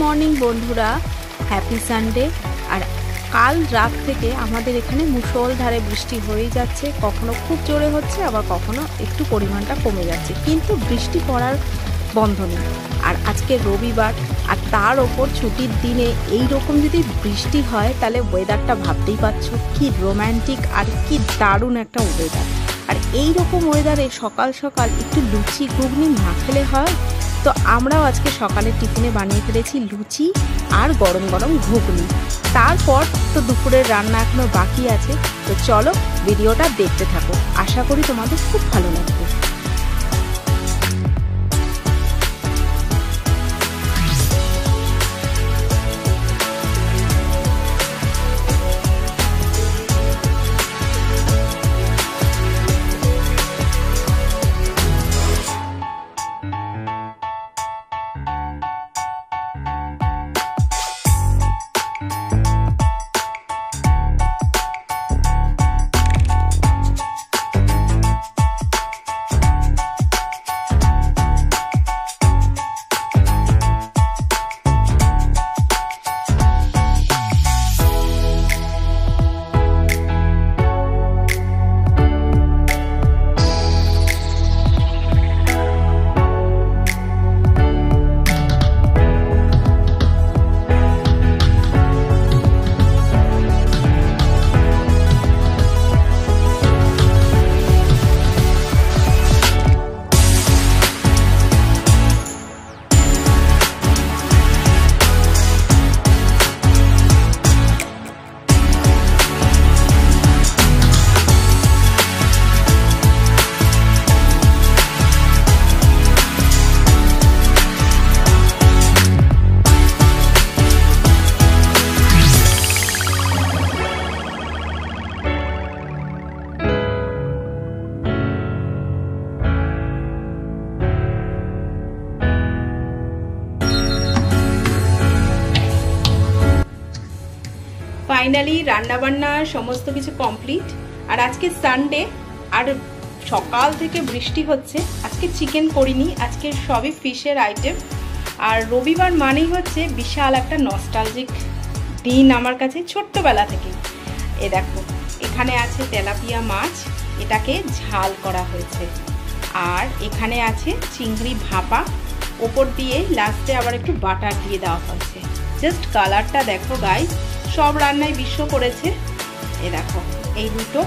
Morning বন্ধুরা, happy Sunday. আর কাল রাত থেকে আমাদের এখানে মুষলধারে বৃষ্টি হয়ে যাচ্ছে, কখনো খুব জোরে হচ্ছে, আবার কখনো একটু পরিমাণটা কমে যাচ্ছে, কিন্তু বৃষ্টি পড়ার বন্ধ নেই। আর আজকে রবিবার, আর তার ওপর ছুটির দিনে এই রকম যদি বৃষ্টি হয় তাহলে ওয়েদারটা ভাবতেই পারছো কি রোম্যান্টিক আর কি দারুণ একটা ওয়েদার। আর এই রকম ওয়েদারে সকাল সকাল একটু লুচি ঘুগনি না খেলে হয়? তো আমরাও আজকে সকালের টিফিনে বানিয়ে ফেলেছি লুচি আর গরম গরম ঘুগনি। তারপর তো দুপুরের রান্না এখনো বাকি আছে, তো চলো ভিডিওটা দেখতে থাকো, আশা করি তোমাদের খুব ভালো লাগবে। ফাইনালি রান্নাবান্না সমস্ত কিছু কমপ্লিট। আর আজকে সানডে, আর সকাল থেকে বৃষ্টি হচ্ছে। আজকে চিকেন করিনি, আজকে সবই ফিশের আইটেম। আর রবিবার মানেই হচ্ছে বিশাল একটা নস্টালজিক দিন আমার কাছে ছোট্টবেলা থেকে। এ দেখো, এখানে আছে তেলাপিয়া মাছ, এটাকে ঝাল করা হয়েছে। আর এখানে আছে চিংড়ি ভাপা, ওপর দিয়ে লাস্টে আবার একটু বাটার দিয়ে দেওয়া হয়েছে। জাস্ট কালারটা দেখো গাইস, সব রান্নায় বিশ্ব করেছে। এ দেখো এই দুটো।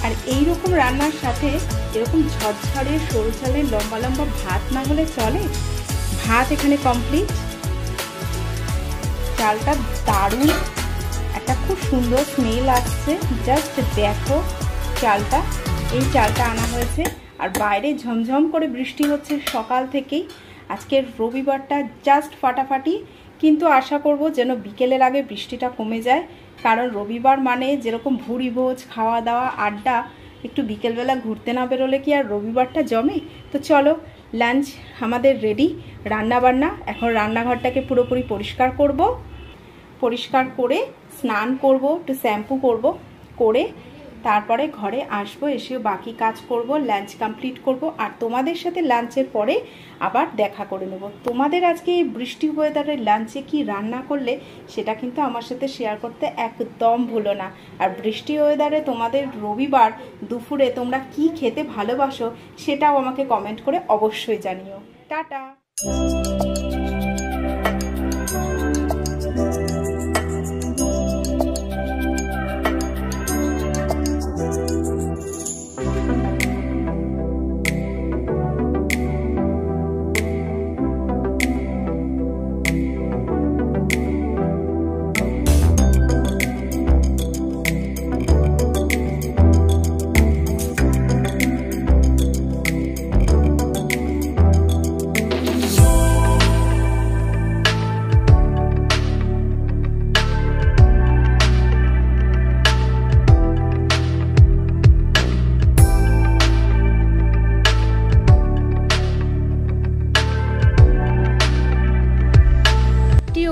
আর এই রকম রান্নার সাথে এরকম ঝরঝরে সরু চালের লম্বা লম্বা ভাত না হলে চলে। ভাত এখানে কমপ্লিট। চালটা দারুণ একটা খুব সুন্দর স্মেল আসছে, জাস্ট দেখো চালটা। এই চালটা আনা হয়েছে। আর বাইরে ঝমঝম করে বৃষ্টি হচ্ছে সকাল থেকেই। আজকের রবিবারটা জাস্ট ফাটাফাটি, কিন্তু আশা করব যেন বিকেলের আগে বৃষ্টিটা কমে যায়, কারণ রবিবার মানে যেরকম ভুরি ভোজ, খাওয়া দাওয়া, আড্ডা, একটু বিকেলবেলা ঘুরতে না বেরোলে কি আর রবিবারটা জমে? তো চলো, লাঞ্চ আমাদের রেডি, রান্নাবান্না। এখন রান্নাঘরটাকে পুরোপুরি পরিষ্কার করব, পরিষ্কার করে স্নান করব, একটু শ্যাম্পু করব, করে তারপরে ঘরে আসবো, এসে বাকি কাজ করব, লাঞ্চ কমপ্লিট করব। আর তোমাদের সাথে লাঞ্চের পরে আবার দেখা করে নেব। তোমাদের আজকে এই বৃষ্টি ওয়েদারে লাঞ্চে কি রান্না করলে সেটা কিন্তু আমার সাথে শেয়ার করতে একদম ভুলো না। আর বৃষ্টি ওয়েদারে তোমাদের রবিবার দুপুরে তোমরা কি খেতে ভালোবাসো সেটাও আমাকে কমেন্ট করে অবশ্যই জানিও। টাটা।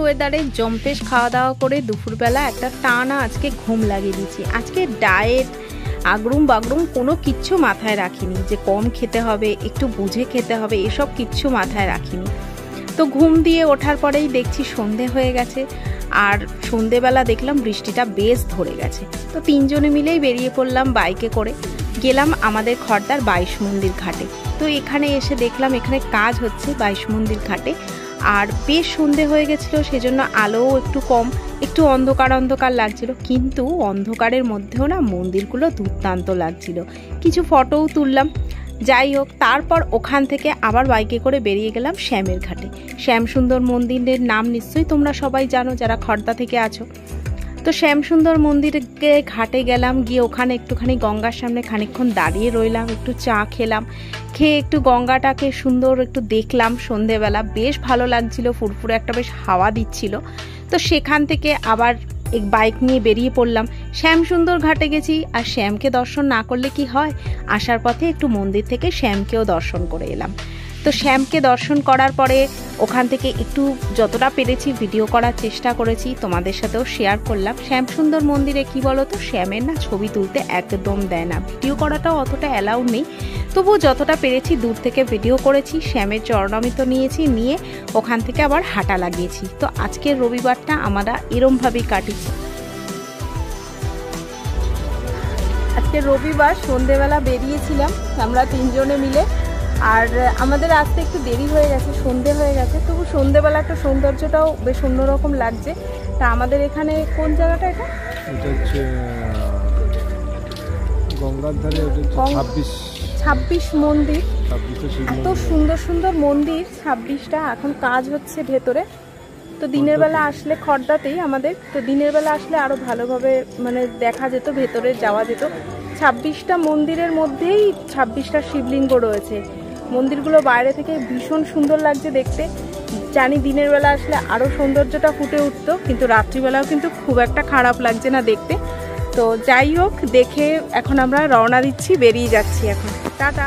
ওয়েদারে জম্পেশ খাওয়া দাওয়া করে দুপুরবেলা একটা টানা আজকে ঘুম লাগিয়ে দিচ্ছি। আজকে ডায়েট আগরুম বাগরুম কোনো কিচ্ছু মাথায় রাখিনি যে কম খেতে হবে, একটু বুঝে খেতে হবে, এসব কিচ্ছু মাথায় রাখিনি। তো ঘুম দিয়ে ওঠার পরেই দেখছি সন্ধে হয়ে গেছে, আর সন্ধেবেলা দেখলাম বৃষ্টিটা বেশ ধরে গেছে। তো তিনজনে মিলেই বেরিয়ে পড়লাম বাইকে করে, গেলাম আমাদের খড়দার 22 মন্দির ঘাটে। তো এখানে এসে দেখলাম এখানে কাজ হচ্ছে 22 মন্দির ঘাটে, আর বেশ সন্ধে হয়ে গেছিলো, সেজন্য আলোও একটু কম, একটু অন্ধকার অন্ধকার লাগছিল, কিন্তু অন্ধকারের মধ্যেও না মন্দিরগুলো দুর্দান্ত লাগছিল। কিছু ফটোও তুললাম। যাই হোক, তারপর ওখান থেকে আবার বাইকে করে বেরিয়ে গেলাম শ্যামের ঘাটে। শ্যামসুন্দর মন্দিরের নাম নিশ্চয়ই তোমরা সবাই জানো যারা খড়দা থেকে আছো। তো শ্যামসুন্দর মন্দিরকে ঘাটে গেলাম, গিয়ে ওখানে একটুখানি গঙ্গার সামনে খানিকক্ষণ দাঁড়িয়ে রইলাম, একটু চা খেলাম, খেয়ে একটু গঙ্গাটাকে সুন্দর একটু দেখলাম। সন্ধেবেলা বেশ ভালো লাগছিল, ফুরফুরে একটা বেশ হাওয়া দিচ্ছিল। তো সেখান থেকে আবার এক বাইক নিয়ে বেরিয়ে পড়লাম। শ্যামসুন্দর ঘাটে গেছি, আর শ্যামকে দর্শন না করলে কি হয়, আসার পথে একটু মন্দির থেকে শ্যামকেও দর্শন করে এলাম। তো শ্যামকে দর্শন করার পরে ওখান থেকে একটু যতটা পেরেছি ভিডিও করার চেষ্টা করেছি, তোমাদের সাথেও শেয়ার করলাম। শ্যামসুন্দর মন্দিরে কি বলো তো, শ্যামের না ছবি তুলতে একদম দেয় না, ভিডিও করাটাও অতটা অ্যালাউ নেই, তবুও যতটা পেরেছি দূর থেকে ভিডিও করেছি। শ্যামের চরণামৃত নিয়েছি, নিয়ে ওখান থেকে আবার হাঁটা লাগিয়েছি। তো আজকের রবিবারটা আমরা এরমভাবেই কাটিয়েছি। আজকে রবিবার সন্ধেবেলা বেরিয়েছিলাম আমরা তিনজনে মিলে, আর আমাদের আসতে একটু দেরি হয়ে গেছে, সন্ধে হয়ে গেছে, তবু সন্ধেবেলা একটা সৌন্দর্যটাও বেশ অন্যরকম লাগছে। তা আমাদের এখানে কোন জায়গাটা এটা? এটা হচ্ছে গঙ্গার ধারে, এটা হচ্ছে 26 মন্দির। এত সুন্দর সুন্দর মন্দির 26টা, এখন কাজ হচ্ছে ভেতরে। তো দিনের বেলা আসলে খড়দাতেই আমাদের, তো দিনের বেলা আসলে আরো ভালোভাবে মানে দেখা যেত, ভেতরে যাওয়া যেত। 26টা মন্দিরের মধ্যেই 26টা শিবলিঙ্গ রয়েছে। মন্দিরগুলো বাইরে থেকে ভীষণ সুন্দর লাগছে দেখতে। জানি দিনের বেলা আসলে আরো সৌন্দর্যটা ফুটে উঠতো, কিন্তু রাত্রিবেলাও কিন্তু খুব একটা খারাপ লাগছে না দেখতে। তো যাই হোক, দেখে এখন আমরা রওনা দিচ্ছি, বেরিয়ে যাচ্ছি এখন। টাটা।